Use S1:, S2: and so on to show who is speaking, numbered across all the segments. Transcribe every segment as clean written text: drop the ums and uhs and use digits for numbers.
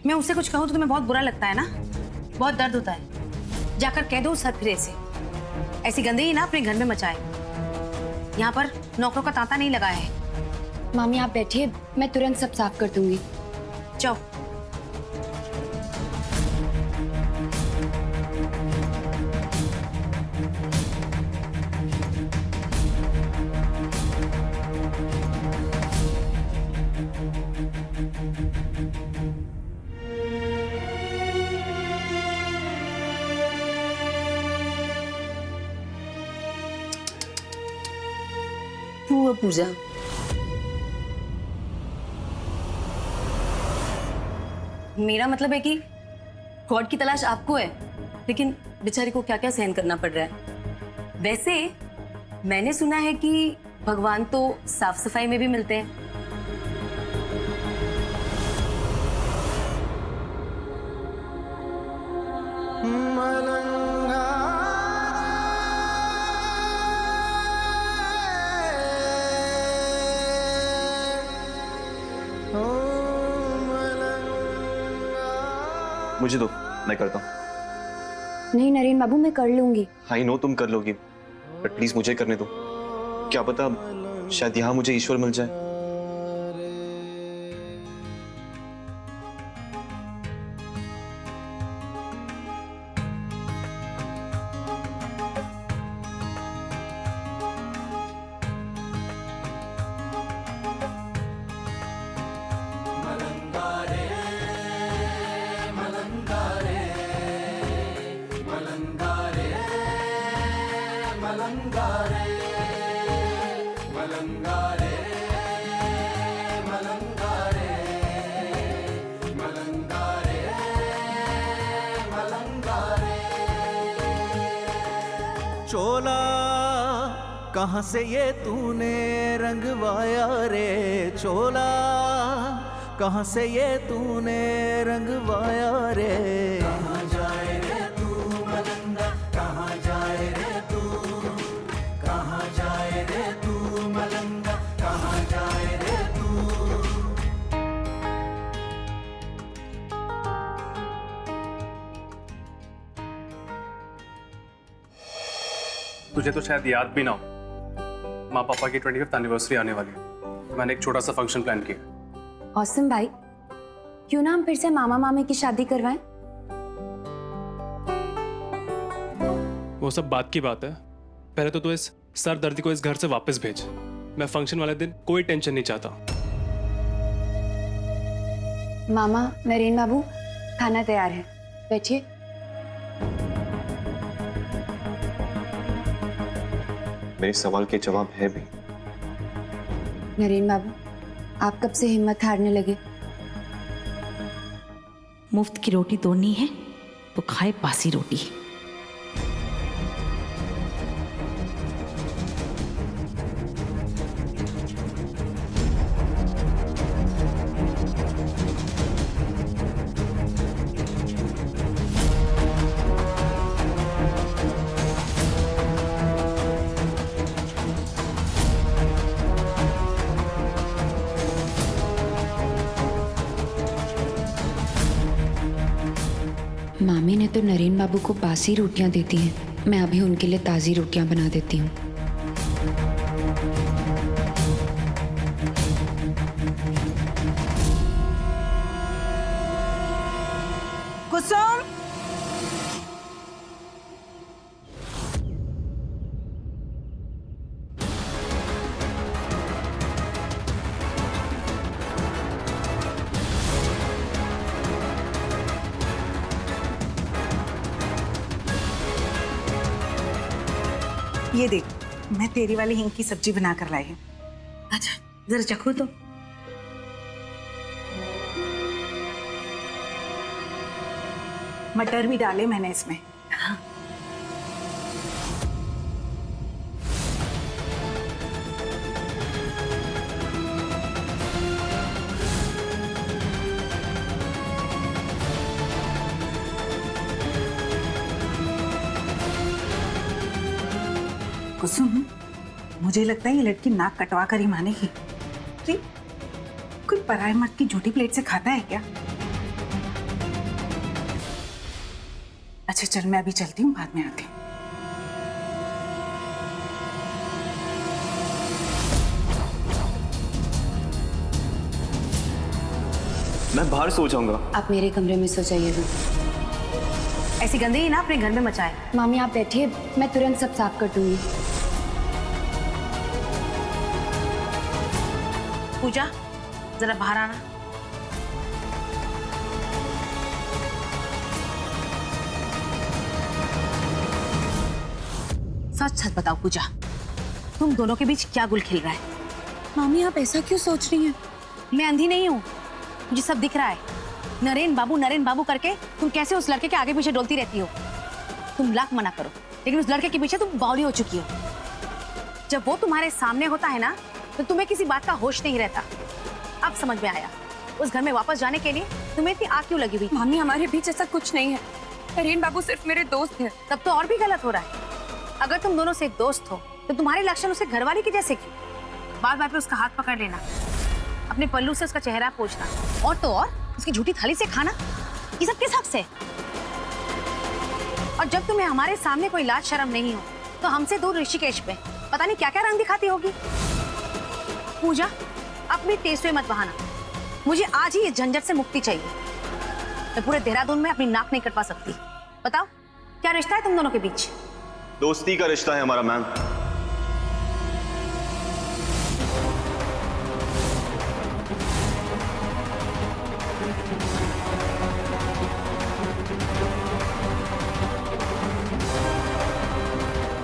S1: मैं उससे कुछ कहूँ तो तुम्हें बहुत बुरा लगता है ना, बहुत दर्द होता है। जाकर कह दो उस हथफिरे से ऐसी गंदगी ना अपने घर में मचाए। यहाँ पर नौकरों का तांता नहीं लगाया है।
S2: मामी आप बैठिए, मैं तुरंत सब साफ कर दूंगी।
S1: जाओ।
S2: क्यों है पूजा?
S3: मेरा मतलब है कि गॉड की तलाश आपको है, लेकिन बेचारी को क्या क्या सहन करना पड़ रहा है। वैसे मैंने सुना है कि भगवान तो साफ सफाई में भी मिलते हैं।
S4: मुझे दो, मैं करता हूँ।
S2: नहीं नरेन बाबू, मैं कर लूंगी।
S4: आई नो तुम कर लोगी, बट प्लीज मुझे करने दो। क्या पता शायद यहाँ मुझे ईश्वर मिल जाए।
S5: चोला कहाँ से ये तूने रंगवाया रे, चोला कहाँ से ये तूने रंगवाया रे। कहाँ जाए रे तू मलंगा, कहाँ जाए रे तू, कहाँ जाए रे तू मलंगा, कहाँ जाए रे तू।
S6: तुझे तो शायद याद भी ना हो, माँ पापा की 25th एनिवर्सरी आने वाली है, तो मैंने एक छोटा सा फंक्शन प्लान किया।
S2: औसम भाई, क्यों ना हम फिर से मामा मामी की शादी करवाएं?
S6: वो सब बात की बात है, पहले तो तू इस सर दर्दी को इस घर से वापस भेज। मैं फंक्शन वाले दिन कोई टेंशन नहीं चाहता।
S2: मामा, नरेन बाबू, खाना तैयार है, बैठिए।
S4: मेरे सवाल के जवाब है भी।
S2: नरेन बाबू, आप कब से हिम्मत हारने लगे?
S7: मुफ्त की रोटी तोड़नी है तो खाए बासी रोटी।
S2: मामी ने तो नरेन बाबू को बासी रोटियां देती हैं, मैं अभी उनके लिए ताज़ी रोटियां बना देती हूँ।
S1: कुसुम, ये देख, मैं तेरी वाली हींग की सब्जी बना कर लाई हूँ। अच्छा जरा चखो तो। मटर भी डाले मैंने इसमें। कुसुम, मुझे लगता है ये लड़की नाक कटवा कर ही मानेगी। अरे कोई पराए मर्द की झूठी प्लेट से खाता है क्या?
S8: अच्छा चल, मैं अभी चलती हूँ, बाद में आती हूँ।
S4: मैं बाहर सो जाऊंगा।
S2: आप मेरे कमरे में सो जाइएगा।
S1: ऐसी गंदगी ना अपने घर में मचाए।
S2: मामी आप बैठिए, मैं तुरंत सब साफ कर दूंगी।
S1: पूजा, जरा बाहर आना। सच सच बताओ पूजा, तुम दोनों के बीच क्या गुल खिल रहा है?
S3: मामी आप ऐसा क्यों सोच रही हैं?
S1: मैं अंधी नहीं हूँ, मुझे सब दिख रहा है। नरेन बाबू करके तुम कैसे उस लड़के के आगे पीछे डोलती रहती हो। तुम लाख मना करो, लेकिन उस लड़के के पीछे तुम बावली हो चुकी हो। जब वो तुम्हारे सामने होता है ना, तो तुम्हें किसी बात का होश नहीं रहता। अब समझ में आया, उस घर में वापस जाने के लिए तुम्हें इतनी आग क्यों लगी हुई?
S3: मामी हमारे बीच ऐसा कुछ नहीं है। नरेन बाबू सिर्फ मेरे दोस्त हैं।
S1: तब तो और भी गलत हो रहा है। अगर तुम दोनों से दोस्त हो तो तुम्हारे लक्षण उसे घरवाली के जैसे क्यों? बार बार पे उसका हाथ पकड़ लेना, अपने पल्लू से उसका चेहरा पोंछना, और तो और उसकी झूठी थाली से खाना, ये सब किस हक से? और जब तुम्हें हमारे सामने कोई लाज शर्म नहीं हो तो हमसे दूर ऋषिकेश पे पता नहीं क्या क्या रंग दिखाती होगी। पूजा, अपनी टेस्ट मत बहाना। मुझे आज ही इस झंझट से मुक्ति चाहिए। मैं पूरे देहरादून में अपनी नाक नहीं कटवा सकती। बताओ क्या रिश्ता है तुम दोनों के बीच?
S4: दोस्ती का रिश्ता है हमारा मैम।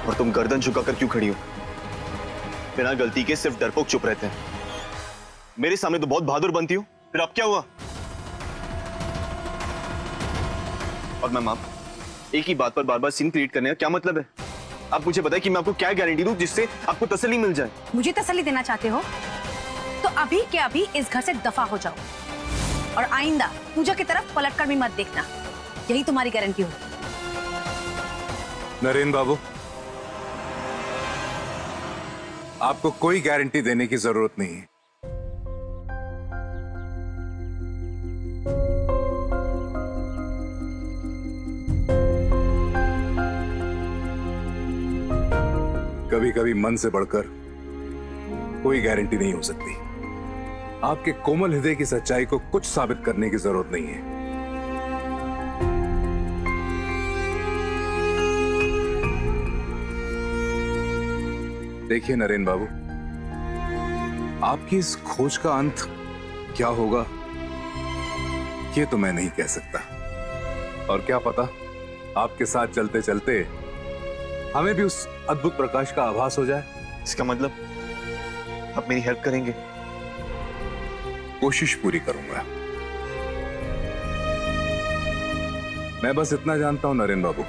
S4: और तुम गर्दन झुकाकर क्यों खड़ी हो? बिना गलती के सिर्फ डरपोक चुप रहते हैं। मेरे सामने तो बहुत बहादुर बनती हो, फिर अब क्या हुआ? और मैम, आप एक ही बात पर बार बार सीन क्रिएट करने का क्या मतलब है? आप मुझे बताएं कि मैं आपको क्या गारंटी दूं जिससे आपको तसल्ली मिल जाए?
S1: मुझे तसल्ली देना चाहते हो तो अभी के अभी इस घर से दफा हो जाओ, और आइंदा पूजा की तरफ पलटकर भी मत देखना। यही तुम्हारी गारंटी हो।
S9: नरेन बाबू, आपको कोई गारंटी देने की जरूरत नहीं है। कभी कभी मन से बढ़कर कोई गारंटी नहीं हो सकती। आपके कोमल हृदय की सच्चाई को कुछ साबित करने की जरूरत नहीं है। देखिए नरेन बाबू, आपकी इस खोज का अंत क्या होगा ये तो मैं नहीं कह सकता। और क्या पता, आपके साथ चलते चलते हमें भी उस अद्भुत प्रकाश का आभास हो जाए।
S4: इसका मतलब आप मेरी हेल्प करेंगे?
S9: कोशिश पूरी करूंगा। मैं बस इतना जानता हूं नरेन बाबू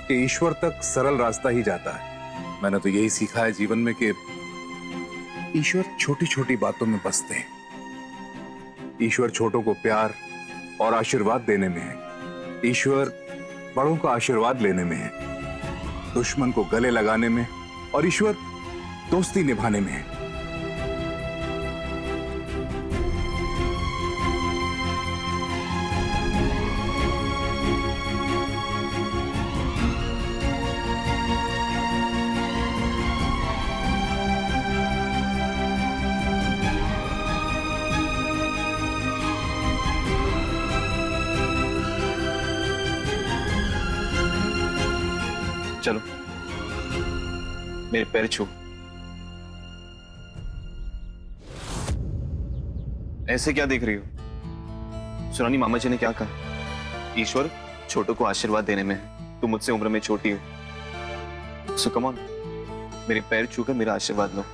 S9: कि ईश्वर तक सरल रास्ता ही जाता है। मैंने तो यही सीखा है जीवन में कि ईश्वर छोटी छोटी बातों में बसते हैं। ईश्वर छोटों को प्यार और आशीर्वाद देने में है। ईश्वर बड़ों का आशीर्वाद लेने में है, दुश्मन को गले लगाने में, और ईश्वर दोस्ती निभाने में है।
S4: चलो मेरे पैर छू। ऐसे क्या देख रही हो? सुनानी मामा जी ने क्या कहा? ईश्वर छोटों को आशीर्वाद देने में है। तुम मुझसे उम्र में छोटी हो, सो कम ऑन, मेरे पैर छूकर मेरा आशीर्वाद लो।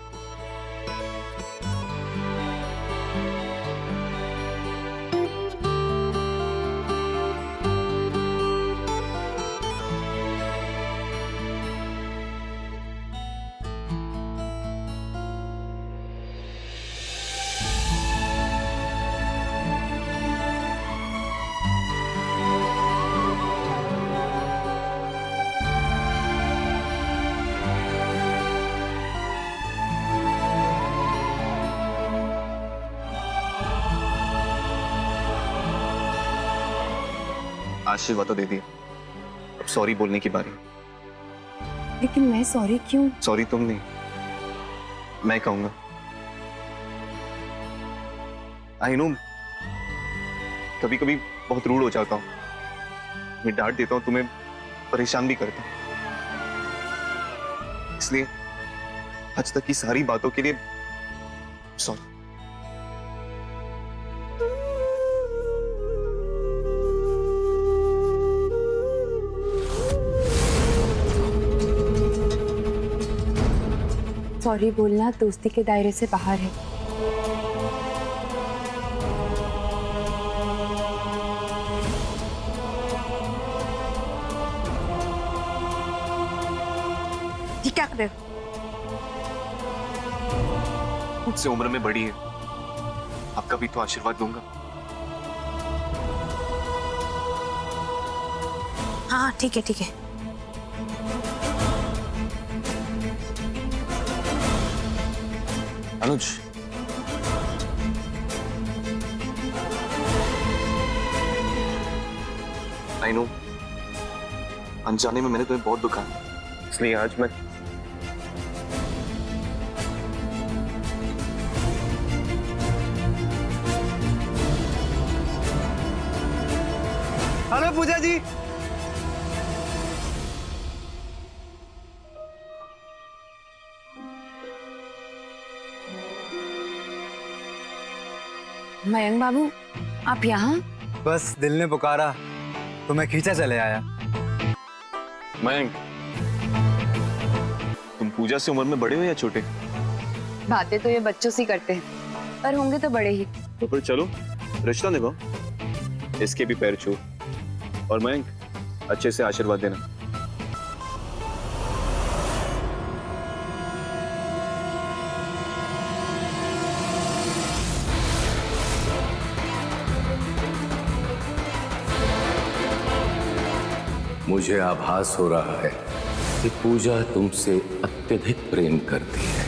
S4: आशीर्वाद तो दे दिया, अब सॉरी बोलने की बारी।
S3: लेकिन मैं सॉरी क्यों?
S4: सॉरी तुम नहीं, मैं कहूंगा। आई नो कभी कभी बहुत रूड हो जाता हूँ, मैं डांट देता हूँ, तुम्हें परेशान भी करता हूँ, इसलिए आज तक की सारी बातों के लिए सॉरी।
S3: सॉरी बोलना दोस्ती के दायरे से बाहर है।
S1: ये क्या कर रहे हो?
S4: मुझसे उम्र में बड़ी है, आपका भी तो आशीर्वाद दूंगा।
S1: हाँ ठीक है ठीक है।
S4: अनुज, आई नो अनजाने में मैंने तुम्हें बहुत दुखा, इसलिए आज मैं
S10: हेलो पूजा जी।
S3: मयंक बाबू, आप यहाँ?
S10: बस दिल ने पुकारा तो मैं खींचा चले आया।
S4: मयंक, तुम पूजा से उम्र में बड़े हो या छोटे?
S3: बातें तो ये बच्चों से करते हैं, पर होंगे तो बड़े ही।
S4: तो फिर चलो रिश्ता निभाओ, इसके भी पैर छू, और मयंक अच्छे से आशीर्वाद देना।
S11: मुझे आभास हो रहा है कि पूजा तुमसे अत्यधिक प्रेम करती है।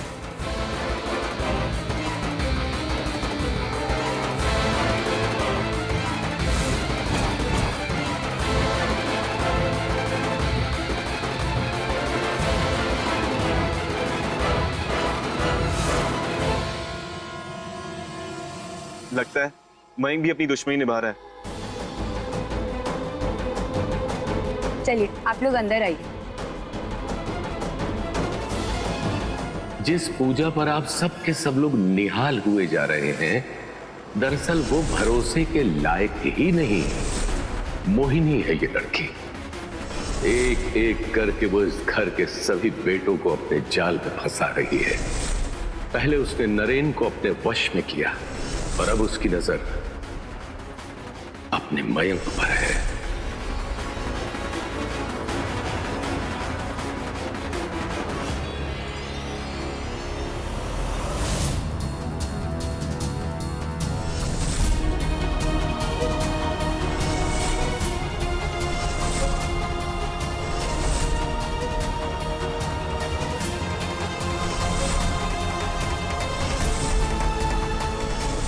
S4: लगता है मयंक भी अपनी दुश्मनी निभा रहा है।
S3: चलिए आप लोग अंदर आइए।
S11: जिस पूजा पर आप सब के सब लोग निहाल हुए जा रहे हैं, दरअसल वो भरोसे के लायक ही नहीं, मोहिनी है ये लड़की। एक एक करके वो इस घर के सभी बेटों को अपने जाल में फंसा रही है। पहले उसने नरेन को अपने वश में किया और अब उसकी नजर अपने मयंक पर है।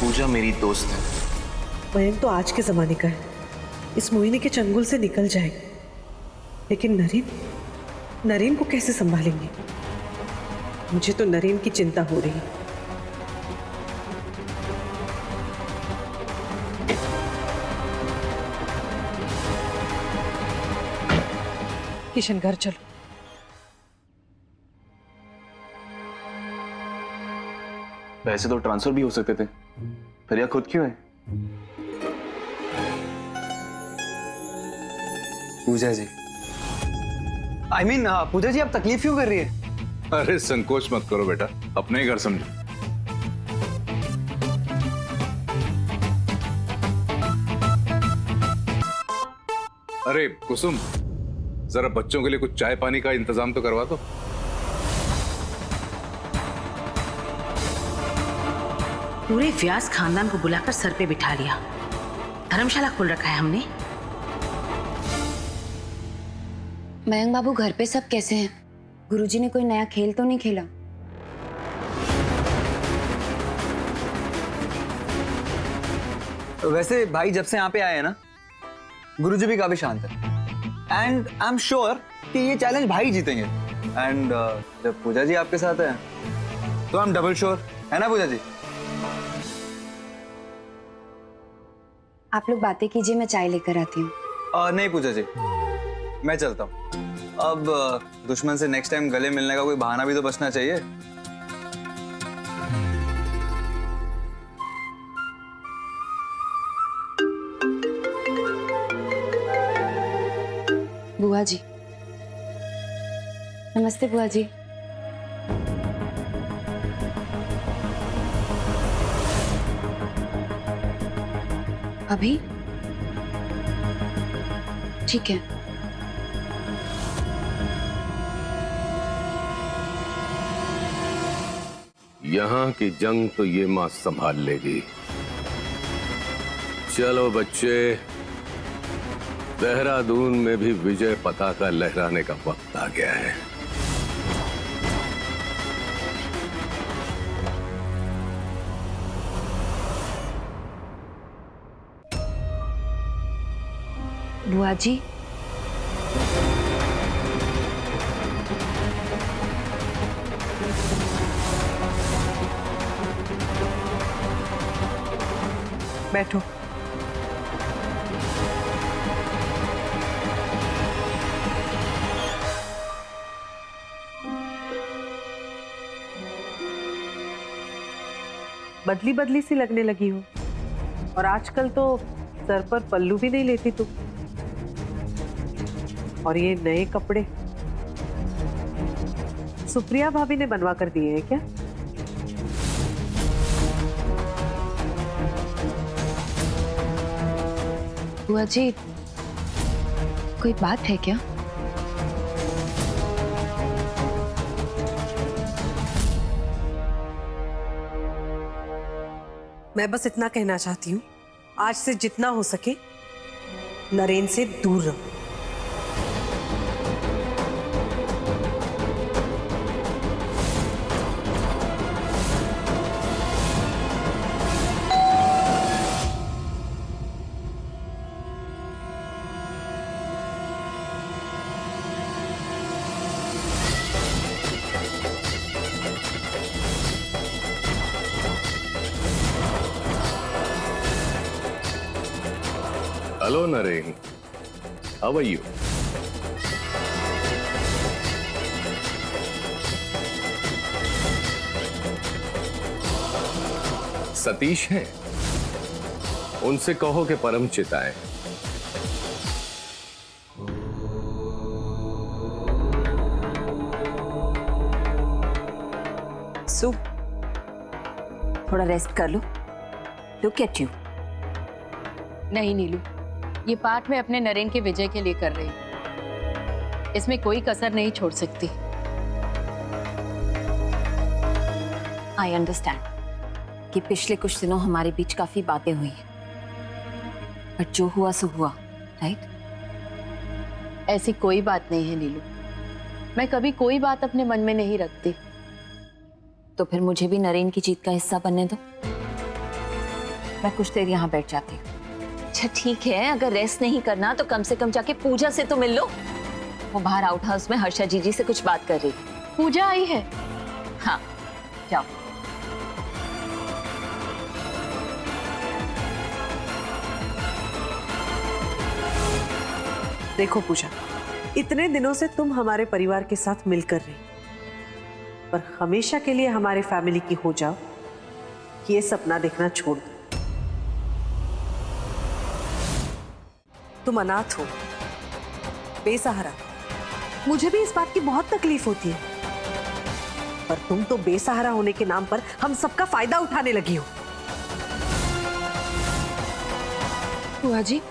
S4: पूजा मेरी दोस्त है।
S12: मयंक तो आज के जमाने का है, इस मोहिनी के चंगुल से निकल जाएगा, लेकिन नरेन को कैसे संभालेंगे? मुझे तो नरेन की चिंता हो रही है। किशन घर चलो।
S4: वैसे तो ट्रांसफर भी हो सकते थे, फिर यह खुद क्यों है?
S10: पूजा जी, I mean, पूजा जी आप तकलीफ क्यों कर रही है?
S9: अरे संकोच मत करो बेटा, अपने ही घर समझो। अरे कुसुम, जरा बच्चों के लिए कुछ चाय पानी का इंतजाम तो करवा दो।
S7: पूरे व्यास खानदान को बुलाकर सर पे बिठा लिया। धर्मशाला खोल रखा है हमने।
S3: मयंक बाबू, घर पे सब कैसे हैं? गुरुजी ने कोई नया खेल तो नहीं खेला?
S10: वैसे भाई जब से यहाँ पे आए हैं ना, गुरुजी भी काफी शांत है। एंड आई एम श्योर कि ये चैलेंज भाई जीतेंगे। एंड जब पूजा जी आपके साथ है तो आई एम डबल श्योर, है ना पूजा जी?
S2: आप लोग बातें कीजिए, मैं चाय लेकर आती हूँ।
S10: नहीं पूजा जी, मैं चलता हूँ। अब दुश्मन से नेक्स्ट टाइम गले मिलने का कोई बहाना भी तो बचना चाहिए।
S2: बुआ जी, नमस्ते बुआ जी। अभी ठीक है।
S11: यहाँ की जंग तो ये माँ संभाल लेगी। चलो बच्चे, देहरादून में भी विजय पताका लहराने का वक्त आ गया है।
S2: बुआ जी,
S12: बैठो। बदली बदली सी लगने लगी हो, और आजकल तो सर पर पल्लू भी नहीं लेती तुम। और ये नए कपड़े सुप्रिया भाभी ने बनवा कर दिए हैं क्या?
S2: बुआ जी, कोई बात है क्या?
S12: मैं बस इतना कहना चाहती हूँ, आज से जितना हो सके नरेन से दूर रहो।
S11: Hello Naren, how are you? Satish हैं, उनसे कहो कि परम चिताएं।
S3: सु, थोड़ा रेस्ट कर लो। Look at you.
S1: नहीं नीलू, ये पाठ मैं अपने नरेन के विजय के लिए कर रही हूँ। इसमें कोई कसर नहीं छोड़ सकती।
S3: आई अंडरस्टैंड कि पिछले कुछ दिनों हमारे बीच काफी बातें हुई हैं, बट जो हुआ सो हुआ, राइट?
S1: ऐसी कोई बात नहीं है नीलू, मैं कभी कोई बात अपने मन में नहीं रखती।
S3: तो फिर मुझे भी नरेन की जीत का हिस्सा बनने दो। मैं कुछ देर यहाँ बैठ जाती हूँ। अच्छा ठीक है, अगर रेस्ट नहीं करना तो कम से कम जाके पूजा से तो मिल लो। वो बाहर आउट हाउस में हर्षा जीजी से कुछ बात कर रही थी।
S1: पूजा आई है?
S3: हाँ, जाओ।
S12: देखो पूजा, इतने दिनों से तुम हमारे परिवार के साथ मिलकर रही, पर हमेशा के लिए हमारे फैमिली की हो जाओ, ये सपना देखना छोड़ दो। तुम अनाथ हो, बेसहारा। मुझे भी इस बात की बहुत तकलीफ होती है, पर तुम तो बेसहारा होने के नाम पर हम सबका फायदा उठाने लगी हो।
S2: बुआ जी,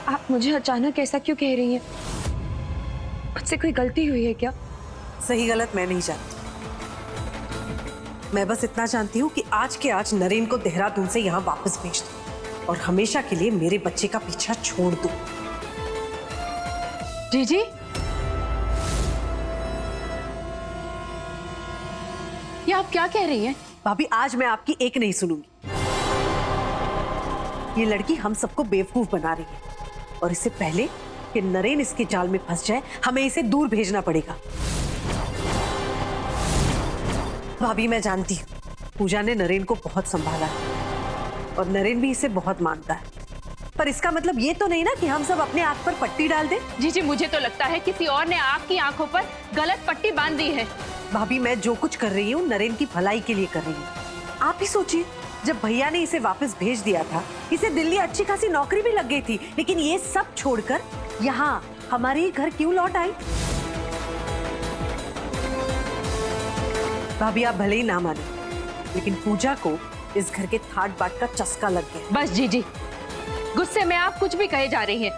S2: आप मुझे अचानक ऐसा क्यों कह रही हैं? मुझसे कोई गलती हुई है क्या?
S12: सही गलत मैं नहीं जानती, मैं बस इतना जानती हूँ कि आज के आज नरेन को देहरादून से यहाँ वापस भेज दो और हमेशा के लिए मेरे बच्चे का पीछा छोड़ दो।
S1: जीजी, ये आप क्या कह रही हैं?
S12: भाभी, आज मैं आपकी एक नहीं सुनूंगी। ये लड़की हम सबको बेवकूफ बना रही है, और इससे पहले कि नरेन इसके जाल में फंस जाए, हमें इसे दूर भेजना पड़ेगा। भाभी मैं जानती हूँ पूजा ने नरेन को बहुत संभाला है और नरेन भी इसे बहुत मानता है, पर इसका मतलब ये तो नहीं ना कि हम सब अपने आंख पर पट्टी डाल दें।
S2: जी जी, मुझे तो लगता है किसी और ने आपकी आंखों पर गलत पट्टी बांध दी है।
S12: भाभी मैं जो कुछ कर रही हूँ नरेन की भलाई के लिए कर रही हूँ। आप ही सोचिए, जब भैया ने इसे वापस भेज दिया था, इसे दिल्ली अच्छी खासी नौकरी भी लग गई थी, लेकिन ये सब छोड़कर यहाँ हमारे ही घर क्यों लौट आई? भाभी आप भले ही ना माने, लेकिन पूजा को इस घर के ठाट बाट का चस्का लग गया।
S2: बस जी जी, गुस्से में आप कुछ भी कहे जा रही हैं।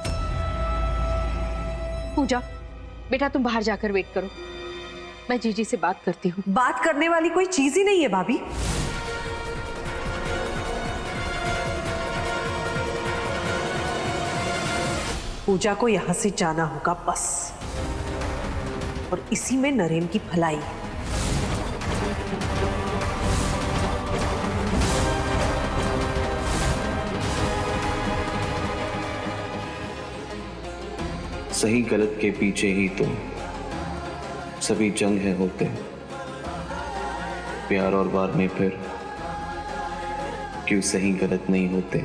S2: पूजा बेटा तुम बाहर जाकर वेट करो, मैं जीजी से बात करती हूँ।
S12: बात करने वाली कोई चीज ही नहीं है भाभी। पूजा को यहां से जाना होगा बस, और इसी में नरेन की भलाई है।
S4: सही गलत के पीछे ही तो सभी जंग है होते, प्यार और वार में फिर क्यों सही गलत नहीं होते।